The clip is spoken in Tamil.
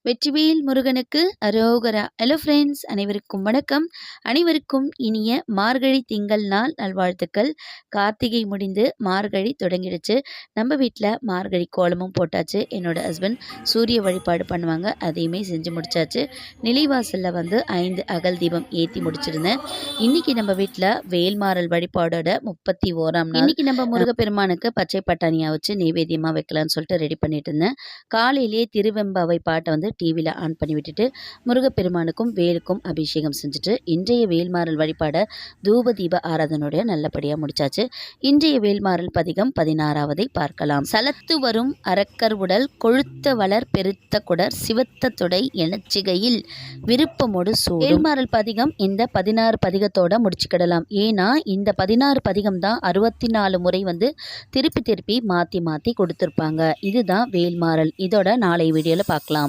வெற்றிவேல் முருகனுக்கு அரோகரா. ஹலோ ஃப்ரெண்ட்ஸ், அனைவருக்கும் வணக்கம். அனைவருக்கும் இனிய மார்கழி திங்கள் நாள் நல்வாழ்த்துக்கள். கார்த்திகை முடிந்து மார்கழி தொடங்கிடுச்சு. நம்ம வீட்டில் மார்கழி கோலமும் போட்டாச்சு. என்னோட ஹஸ்பண்ட் சூரிய வழிபாடு பண்ணுவாங்க, அதையுமே செஞ்சு முடிச்சாச்சு. நிலைவாசலில் 5 அகல் தீபம் ஏற்றி முடிச்சிருந்தேன். இன்றைக்கி நம்ம வீட்டில் வேல்மாறல் வழிபாடோட 31ஆம் நாள். இன்றைக்கி நம்ம முருகப்பெருமானுக்கு பச்சை பட்டாணியாக வச்சு நெய்வேத்தியமாக வைக்கலான்னு சொல்லிட்டு ரெடி பண்ணிட்டு இருந்தேன். காலையிலேயே திருவெம்பாவை பாட்டை டிவியில் ஆன் பண்ணி விட்டுட்டு முருகப்பெருமானுக்கும் வேலுக்கும் அபிஷேகம் செஞ்சுட்டு இன்றைய வேல்மாறல் வழிபாடை தூப தீப ஆராதனோட நல்லபடியாக முடிச்சாச்சு. இன்றைய வேல்மாறல் பதிகம் 16ஆவதை பார்க்கலாம். சலத்து வரும் அரக்கர் உடல் கொழுத்த வளர் பெருத்த குடர் சிவத்த தொடை எனச்சிகையில் விருப்பமோடு சூடும். வேல்மாறல் பதிகம் இந்த 16 பதிகத்தோட முடிச்சுக்கிடலாம். ஏன்னா இந்த 16 பதிகம் தான் 64 முறை திருப்பி மாற்றி கொடுத்துருப்பாங்க. இதுதான் வேல்மாறல். இதோட நாளை வீடியோவில் பார்க்கலாம்.